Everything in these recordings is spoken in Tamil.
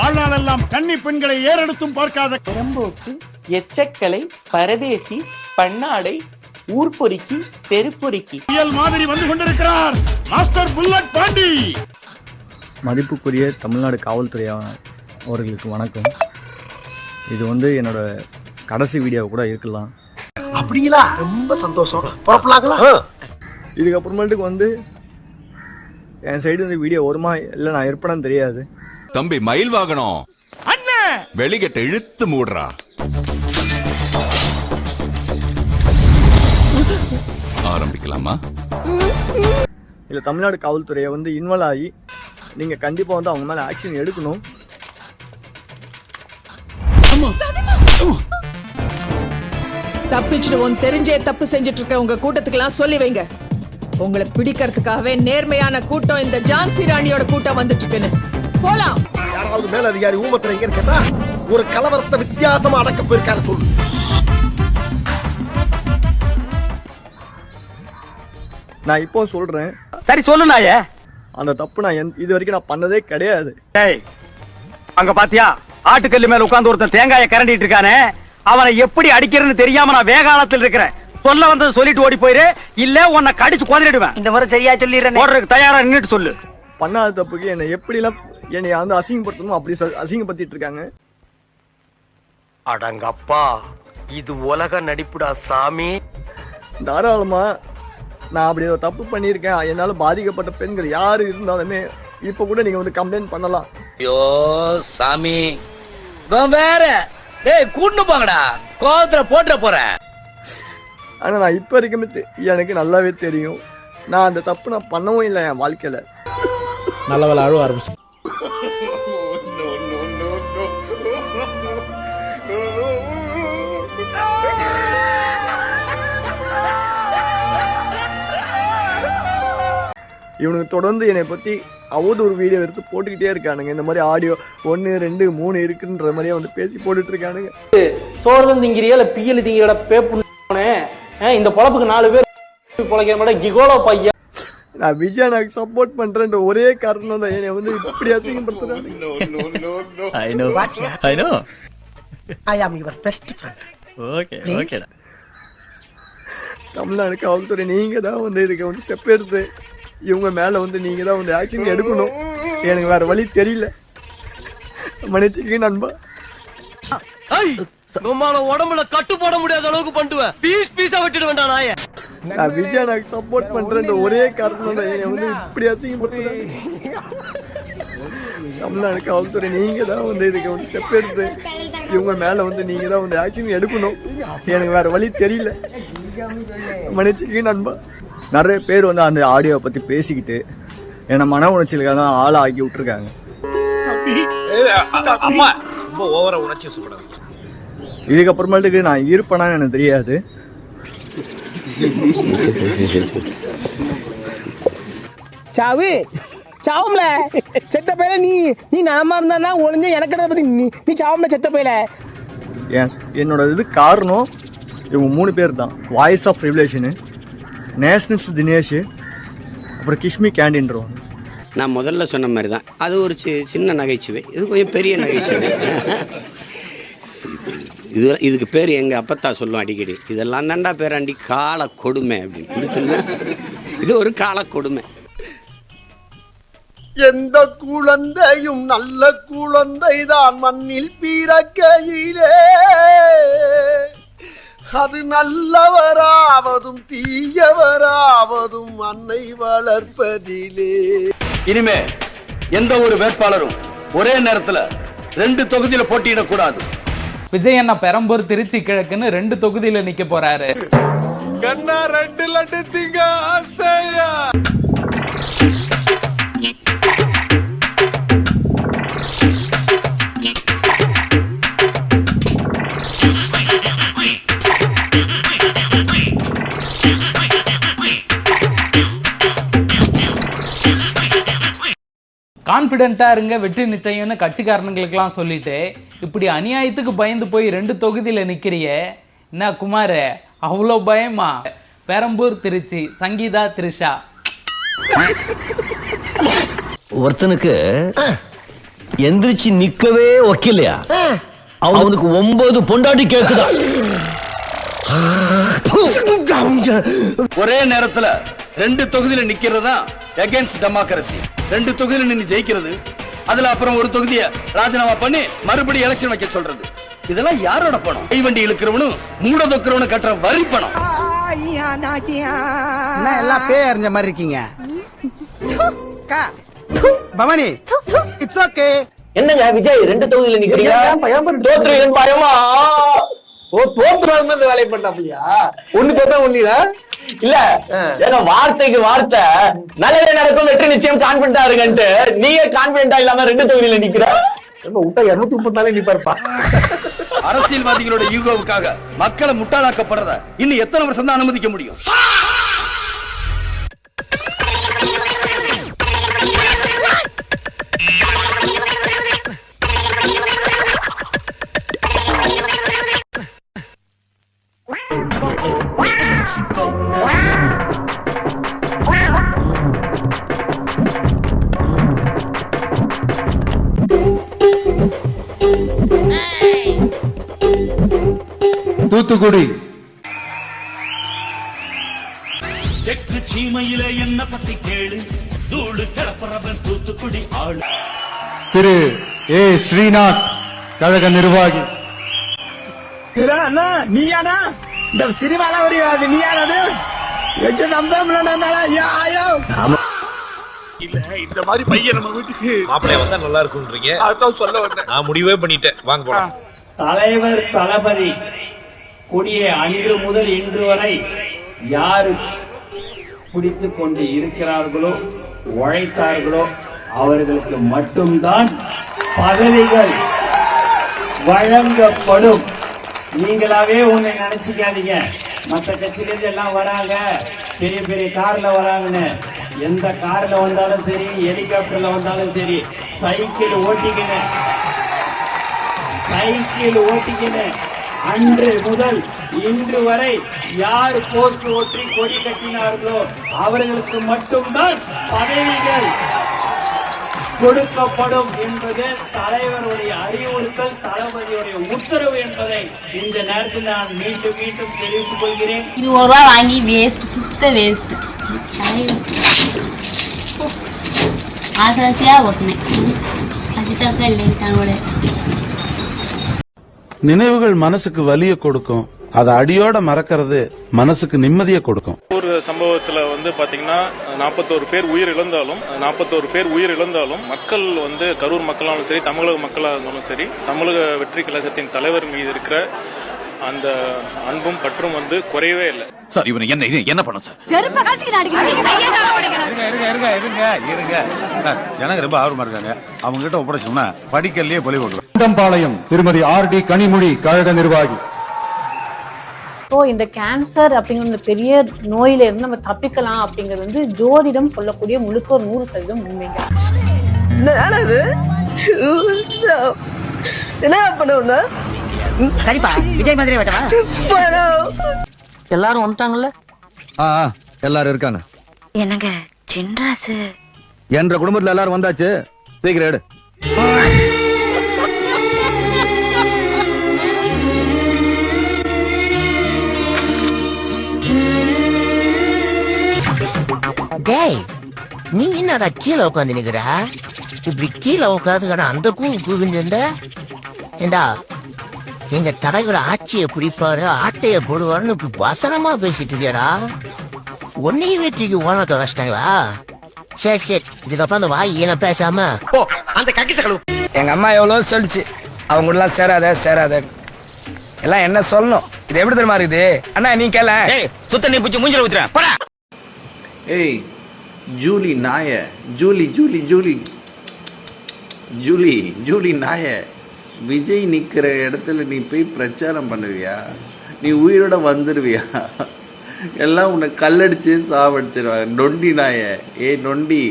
வாழ்நாளெல்லாம் கன்னி பெண்களை ஏறெடுத்தும் பார்க்காத புறம்போக்கு, எச்சக்கலை, பரதேசி, பண்ணாடை, ஊர்பொறுக்கி, தெருப்பொறுக்கி மாதிரி வந்து கொண்டிருக்கிறார் மாஸ்டர் புல்லட் பாண்டி. மதிப்புக்குரிய தமிழ்நாடு காவல்துறை அவர்களுக்கு வணக்கம். இது வந்து என்னோட கடைசி வீடியோ கூட இருக்கலாம். அப்படிங்களா? ரொம்ப சந்தோஷம். புறப்படலாங்களா? இதுக்கப்புறமேட்டுக்கு வந்து என் சைடு வந்து வீடியோ வருமா இல்லை நான் இருப்பேன்னு தெரியாது. தம்பி மயில் வாகனம் அண்ணன் வெளிகட்ட இழுத்து மூடுறா. ஆரம்பிக்கலாமா? இல்லை தமிழ்நாடு காவல்துறையை வந்து இன்வால்வ் ஆகி நீங்கள் கண்டிப்பாக வந்து அவங்க மேலே ஆக்ஷன் எடுக்கணும். தப்பிச்சிடுவோம் தெரிஞ்சே தப்பு செஞ்சுட்டு இருக்க உங்க கூட்டத்துக்கெல்லாம் சொல்லி வைங்க. உங்களை பிடிக்கிறதுக்காகவே நேர்மையான கூட்டம் இந்த ஜான்சி ராணியோட கூட்டம் வந்துட்டு இருக்குன்னு போலாம். யாராவது மேல அதிகாரி ஊமத்துல எங்க கேட்டா ஒரு கலவரத்தை வித்தியாசமா அடக்க போயிருக்காரு சொல்லு. நான் இப்போ சொல்றேன். சரி சொல்லு நாயே. அந்த தப்பு நான் இது வரைக்கும் நான் பண்ணதே கிடையாது. அங்க பாத்தியா ஆட்டுக்கல்லு மேல உட்கார்ந்து ஒருத்தன் தேங்காயை கரண்டிட்டு இருக்கானே, அவனை எப்படி அடிக்கிறேன்னு தெரியாம நான் வேகாலத்தில் இருக்கிறேன். சொல்ல வந்தது சொல்லிட்டு ஓடி போயிரு, இல்ல உன்னை கடிச்சு கொதிடுவேன். இந்த முறை சரியா சொல்லிடுறேன். ஓடுறதுக்கு தயாரா நின்னுட்டு சொல்லு. பண்ணாத தப்புக்கு என்னை எப்படி எல்லாம் என்னை வந்து அசிங்கப்படுத்தணும் அப்படி அசிங்கப்படுத்திட்டு இருக்காங்க. அடங்கப்பா, இது உலக நடிப்புடா சாமி. தாராளமா நான் அப்படி ஒரு தப்பு பண்ணியிருக்கேன். என்னால பாதிக்கப்பட்ட பெண்கள் யாரு இருந்தாலுமே இப்ப கூட நீங்க வந்து கம்ப்ளைண்ட் பண்ணலாம். ஐயோ சாமி வேற கூட்டு போங்கடா, கோவத்துல போட்டுற போறேன். ஆனா நான் இப்ப வரைக்குமே எனக்கு நல்லாவே தெரியும் நான் அந்த தப்பு நான் பண்ணவும் இல்லை என் வாழ்க்கையில. நல்ல வேலை அழுவ ஆரம்பிச்சு. இவனுக்கு தொடர்ந்து என்னை பத்தி அவதூறு வீடியோ எடுத்து போட்டுக்கிட்டே இருக்கானுங்க. இந்த மாதிரி ஆடியோ 1 2 3 இருக்குன்ற மாதிரியே வந்து பேசி போட்டுட்டு இருக்கானுங்க. சோறுதான் திங்கிறியா இல்ல பியல் திங்கிற பேப்புனே இந்த பொழப்புக்கு 4 பேர் பொழைக்கிற மாதிரி கிகோலோ பையன். நான் விஜய் எனக்கு சப்போர்ட் பண்றேன்ற ஒரே காரணம் தான் என்னை வந்து இப்படி அசிங்கப்படுத்துறாங்க. தமிழ்நாடு காவல்துறை நீங்க தான் வந்து இதுக்கு வந்து ஸ்டெப் எடுத்து இவங்க மேல வந்து நீங்க தான் வந்து ஆக்ஷன் எடுக்கணும். எனக்கு வேற வழி தெரியல. மன்னிச்சுக்க நண்பா. உடம்புல கட்டு போட முடியாத அளவுக்கு பண்ணுவேன். பீஸ் பீஸா விட்டுட்டு வேண்டாம் நாய. நான் விஜய் எனக்கு சப்போர்ட் பண்றேன்ற ஒரே காரணம் தான் என்னை வந்து இப்படி அசிங்கப்படுத்துறாங்க. தமிழ்நாடு காவல்துறை நீங்க தான் வந்து இதுக்கு வந்து ஸ்டெப் எடுத்து இவங்க மேல வந்து நீங்க தான் வந்து ஆக்ஷன் எடுக்கணும். எனக்கு வேற வழி தெரியல. மன்னிச்சுக்க நண்பா. நிறைய பேர் வந்து அந்த ஆடியோவை பத்தி பேசிக்கிட்டு என்னை மன உணர்ச்சியில ஆளை ஆக்கி விட்டுருக்காங்க. இதுக்கப்புறமேட்டுக்கு நான் இருப்பேனான்னு எனக்கு தெரியாது. சாவு சாவும்ல செத்த பையில நீ நலமா இருந்தா ஒளிஞ்ச எனக்கு பத்தி நீ சாவும்ல செத்த பையில. என்னோட இது காரணம் இவங்க 3 பேர் தான். வாய்ஸ் ஆஃப் ரெவலேஷனு, நேஷனல்ஸ் தினேஷ், அப்புறம் கிஷ்மி கேண்டீன்றோம். நான் முதல்ல சொன்ன மாதிரி தான் அது ஒரு சின்ன நகைச்சுவை. இது கொஞ்சம் பெரிய நகைச்சுவை. இதுக்கு பேர் எங்கள் அப்பத்தா சொல்லும் அடிக்கடி, இதெல்லாம் தாண்டா பேராண்டி கால கொடுமை அப்படின்னு சொன்னா. இது ஒரு கால கொடுமை. எந்த குழந்தையும் நல்ல குழந்தைதான் மண்ணில் பிறக்கையிலே, அது நல்லவராவதும் தீயவராவதும் அன்னை வளர்ப்பதிலே. இனிமே எந்த ஒரு வேட்பாளரும் ஒரே நேரத்துல 2 தொகுதியில போட்டியிடக்கூடாது. விஜய் அண்ணா பெரம்பூர் திருச்சி கிழக்குன்னு 2 தொகுதியில நிக்க போறாரு. கண்ணா 2 லட்டு திங்க ஆசையா. கான்ஃபிடென்ட்டா இருங்க, வெற்றி நிச்சயம்னு கட்சிக்காரனுங்களுக்கெல்லாம் சொல்லிட்டு இப்படி அநியாயத்துக்கு பயந்து போய் 2 தொகுதியில நிக்கிறிய என்ன குமார்? அவ்வளோ பயமா? பெரம்பூர் திருச்சி சங்கீதா த்ரிஷா. ஒருத்தனுக்கு எந்திரிச்சு நிக்கவே வைக்கலையா? அவனுக்கு 9 பொண்டாட்டி கேக்குதா? ஒரே நேரத்துல 2 தொகுதியில நிக்கிறதா அகைன்ஸ்ட் டெமோக்ரசி. 2 தொகுதியில நின்னு ஜெயிக்கிறது, அதுல அப்புறம் ஒரு தொகுதியை ராஜினாமா பண்ணி மறுபடியும் எலெக்ஷன் வைக்க சொல்றது, இதெல்லாம் யாரோட பணம்? கைவண்டி இழுக்கிறவனும் மூட தொக்கிறவனும் கட்டுற வரி பணம். எல்லாம் பேய் அறிஞ்ச மாதிரி இருக்கீங்க. Bhavani, it's okay. என்னங்க விஜய் 2 தொகுதியில நிக்கிறீங்க? தோற்றுவேன் பயமா? ஓ, தோத்துறாங்க இந்த வேலையை பண்ணாப்லையா? ஒண்ணு பார்த்தா ஒண்ணுதான் இல்ல ஏங்க, வார்த்தைக்கு வார்த்தை நல்லதே நடக்கும், வெற்றி நிச்சயம் கான்பிடண்டா இருங்கன்ட்டு நீங்க கான்பிடண்டா இல்லாம 2 தொகுதியில நிக்கிற விட்டா 234 நிப்பாருப்பா. அரசியல்வாதிகளோட ஈகோவுக்காக மக்களை முட்டாளாக்கப்படுறத இன்னும் எத்தனை வருஷம் தான் அனுமதிக்க முடியும்? தூத்துக்குடி தெற்கு சீமையில என்ன பத்தி கேளு, தூளு கிளப்புறவன் தூத்துக்குடி ஆளு. திரு ஏ ஸ்ரீநாத் கழக நிர்வாகி. நீயானா இந்த சினிமால வருவாது? நீயானது இல்ல, இந்த மாதிரி பையன் நம்ம வீட்டுக்கு மாப்பிள்ளைய வந்தா நல்லா இருக்கும்ன்றீங்க. அதான் சொல்ல வந்தேன். நான் முடிவே பண்ணிட்டேன். வாங்க போலாம். தலைவர் தளபதி கொடிய அன்று முதல் இன்று வரை யாரு பிடித்துக் கொண்டு இருக்கிறார்களோ, உழைத்தார்களோ, அவர்களுக்கு மட்டும்தான் பதவிகள் வழங்கப்படும். நீங்களாவே உன்னை நினைச்சுக்காதீங்க. மற்ற கட்சியிலிருந்து எல்லாம் வராங்க, பெரிய பெரிய கார்ல வராங்கன்னு. எந்த கார்ல வந்தாலும் சரி, ஹெலிகாப்டர்ல வந்தாலும் சரி, சைக்கிள் ஓட்டிக்கின்னு அன்று முதல் இன்று வரை யார் போஸ்ட் ஓட்டி கொடி கட்டினார்களோ அவர்களுக்கு மட்டும்தான் பதவிகள் கொடுக்கப்படும் என்பது தலைவருடைய அறிவுறுத்தல், தளபதியுடைய உத்தரவு என்பதை இந்த நேரத்தில் நான் மீண்டும் மீண்டும் தெரிவித்துக் கொள்கிறேன். 20 ரூபா வாங்கி வேஸ்ட், சுத்த வேஸ்ட். ஆசையா ஓட்டினேன். அஜிதாக்கா இல்லைன்ட்டானோட. நினைவுகள் மனசுக்கு வலிய கொடுக்கும், அதை அடியோட மறக்கிறது மனசுக்கு நிம்மதியை கொடுக்கும். ஒரு சம்பவத்துல பாத்தீங்கன்னா 41 பேர் உயிர் இழந்தாலும் மக்கள் கரூர் மக்களாலும் சரி, தமிழக மக்களாக இருந்தாலும் சரி, தமிழக வெற்றி கழகத்தின் தலைவர் மீது இருக்கிற அந்த அன்பும் பற்றும் குறையவே இல்லை. சார் இவன் என்ன பண்ண சார்? ஜனங்க ரொம்ப ஆர்வமா இருக்காங்க. அவங்க கிட்ட ஒப்படைச்சோம்னா படிக்கல்லையே பொலி கொடுக்கும். குண்டம்பாளையம் திருமதி RD கனிமொழி கழக நிர்வாகி. இந்த கேன்சர் அப்படிங்கிற பெரிய நோயில இருந்து நம்ம தப்பிக்கலாம் அப்படிங்கிறது ஜோதிடம் சொல்லக்கூடிய முழுக்க 100% உண்மைங்க. என்ன பண்ணுவோம்னா சரிப்பா, விஜய் மாதிரி வெட்டவா? எல்லாரும் வந்துட்டாங்கல்ல? எல்லாரும் இருக்காங்க. என்னங்க சின்ராசு என்ற குடும்பத்துல எல்லாரும் வந்தாச்சு, சீக்கிரம் எடு. டேய், நீ என்னடா கீழே உட்காந்து நிக்கிற? இப்படி கீழே உட்காந்து அந்த கூவிட்டு ஏண்டா, எங்க தலைவர் ஆட்சியை பிடிப்பாரு, ஆட்டைய போடுவாருன்னு வசனமா பேசிட்டு இருக்கியடா. ஒன்னையும் வெற்றிக்கு ஓன தொலைச்சிட்டாங்களா? சரி சரி, இதுக்கப்புறம் அந்த வாய் ஏன பேசாம அந்த கக்கி சகல. எங்க அம்மா எவ்வளவு சொல்லிச்சு, அவங்க எல்லாம் சேராத எல்லாம் என்ன சொல்லணும். இது எப்படி தெரியுமா இருக்குது? அண்ணா நீ கேள. சுத்த நீ பிடிச்சி மூஞ்சில ஊத்துறேன். போடா. ஏய் ஜூலி நாய, Julie Julie Julie Julie Julie நாய, விஜய் நிக்கிற இடத்துல நீ போய் பிரச்சாரம் பண்ணுவியா? நீ உயிரோட வந்துருவியா? எல்லாம் உன்னை கல்லடிச்சு சாவடிச்சிருவாங்க. நொண்டி நாய, நொண்டி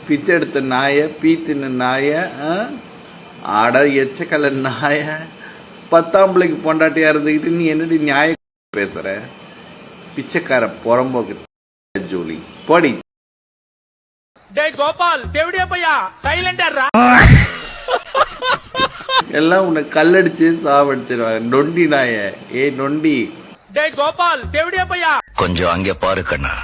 பிச்சை எடுத்த நாய, பீத்தின நாய, ஆட எச்சக்கல நாய, 10ஆம் பிள்ளைக்கு பொண்டாட்டியா இருந்துக்கிட்டு நீ என்னடி நியாய பேசுற? பிச்சைக்கார புறம்போக்கு ஜூலி போடி. கோபால் தேவடியா பையா சைலண்டா எல்லாம் உன்னை கல்லடிச்சு சாவடிச்சிருவாங்க. நொண்டி நாய, ஏ நொண்டி. டேய் கோபால், தேவடியா பையா, கொஞ்சம் அங்கே பாரு கண்ணா.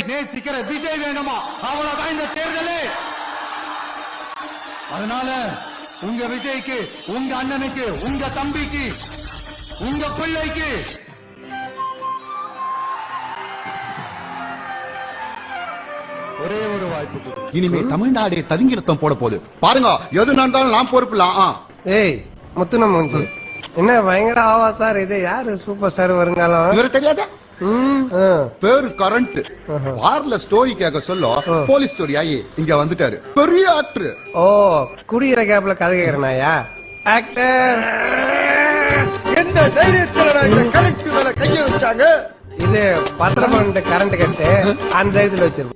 நேசிக்கிற விஜய் வேணுமா? அவ்வளவுதான் இந்த தேர்தலே. அதனால உங்க விஜய்க்கு, உங்க அண்ணனுக்கு, உங்க தம்பிக்கு, உங்க பிள்ளைக்கு ஒரே ஒரு வாய்ப்பு. இனிமே தமிழ்நாடு ததுங்கிடத்தம் போட போகுது பாருங்க. எது நடந்தாலும் நான் பொறுப்புலாம். ஏய் முத்துனம் மூஞ்சி, என்ன பயங்கர ஆவா சார். இது யாரு சூப்பர் ஸ்டார் வருங்காலம்? இவரு தெரியாத பேரு கரண்ட். பார்ல ஸ்டோரி கேட்க சொல்ல போலீஸ் ஸ்டோரி ஆகி இங்க வந்துட்டாரு. பெரிய ஆக்டர். ஓ, குடிக்கிற கேப்ல கதை கேக்குறனாயா? ஆக்டர் எந்த தைரியத்துல கரண்ட் மேல கைய வச்சாங்க? இது 12 கரண்ட் கட்டு அந்த இதுல வச்சிருக்கோம்.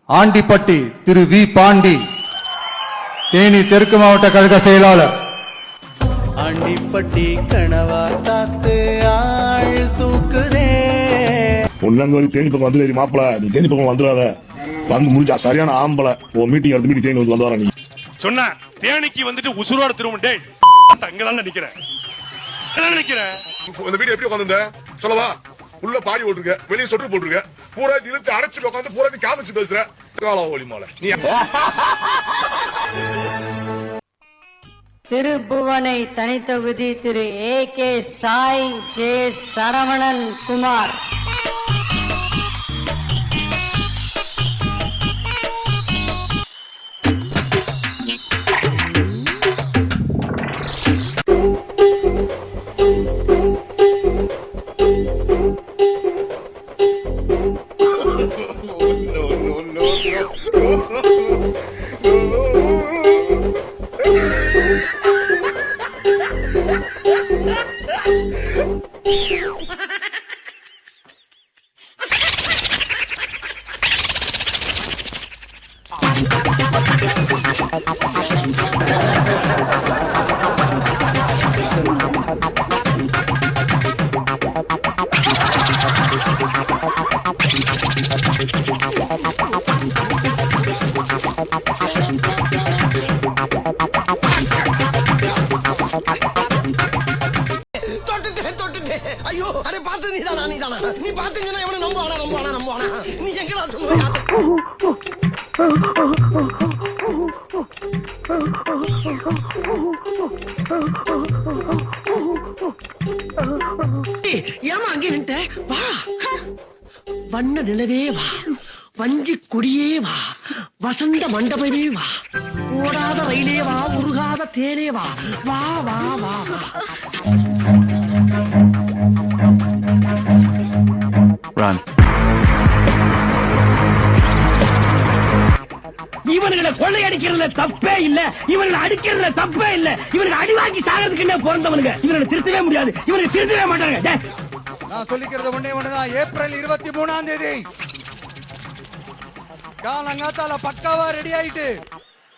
ஆண்டிப்பட்டி திரு வி பாண்டி, தேனி தெற்கு மாவட்ட கழக செயலாளர். ஆண்டிப்பட்டி கனவா காத்து ஆள் தூக்குதே. பொன்னாங்க தேனி பக்கம் வந்து மாப்பிள, நீ தேனி பக்கம் வந்துடாத. வந்து முடிஞ்சா சரியான ஆம்பளை மீட்டிங் எடுத்து மீட்டிங் தேனி வந்து வர. நீ சொன்ன தேனிக்கு வந்துட்டு உசுரோட திரும்ப டேய் அங்கதான் நிக்கிறேன். நினைக்கிறேன் இந்த வீடியோ எப்படி உட்காந்து சொல்லவா? உள்ள பாடி போட்டுருக்க, வெளியே சொட்டு போட்டுருக்க, பூரா இழுத்து அடைச்சு உட்காந்து பூரா காமிச்சு பேசுற. ஒளிமால நீ திருப்புவனை தனித்தொகுதி திரு AK சாய் ஜே சரவணன் குமார். ஐயோ, அட பாத்து நீதானா? நீ பாத்துங்கன்னா எவன நம்புவானா? நீ எங்கடா சொல்லுவ? ஏமா அங்கே நின்ட்ட? வா, வண்ண நிலவே வா, வஞ்சி கொடியே வா, வசந்த மண்டபமே வா, ஓடாத ரயிலே வா, உருகாத தேனே வா, வா வா வா வா. இவனுங்களை கொள்ளையடிக்கிறதுல தப்பே இல்ல, இவனுங்களை அடிக்கிறதுல தப்பே இல்ல. இவனுக்கு அடி வாங்கி சாகிறதுக்கு என்ன பிறந்தவனுங்க. இவனை திருத்தவே முடியாது, இவனுக்கு திருத்தவே மாட்டாங்க. நான் சொல்லிக்கிறது ஒண்ணுதான். ஏப்ரல் 23ஆம் தேதி காலங்காத்தால பக்காவா ரெடி ஆயிட்டு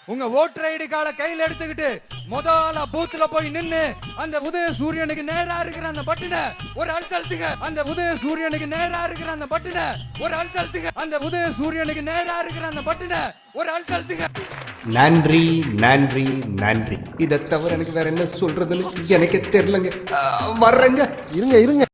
உங்க ஓட்டர் ஐடி கார்டை கையில எடுத்துக்கிட்டு முதல்ல பூத்துல போய் நின்னு அந்த உதய சூரியனுக்கு நேரா இருக்கிற அந்த பட்டனை ஒரு அழுத்தழுத்துங்க. அந்த உதய சூரியனுக்கு நேரா இருக்கிற அந்த பட்டனை ஒரு அழுத்தழுத்துங்க. அந்த உதய சூரியனுக்கு நேரா இருக்கிற அந்த பட்டனை ஒரு அழுத்தழுத்துங்க. நன்றி நன்றி நன்றி. இதை தவிர எனக்கு வேற என்ன சொல்றதுன்னு எனக்கு தெரியலங்க. வர்றேங்க. இருங்க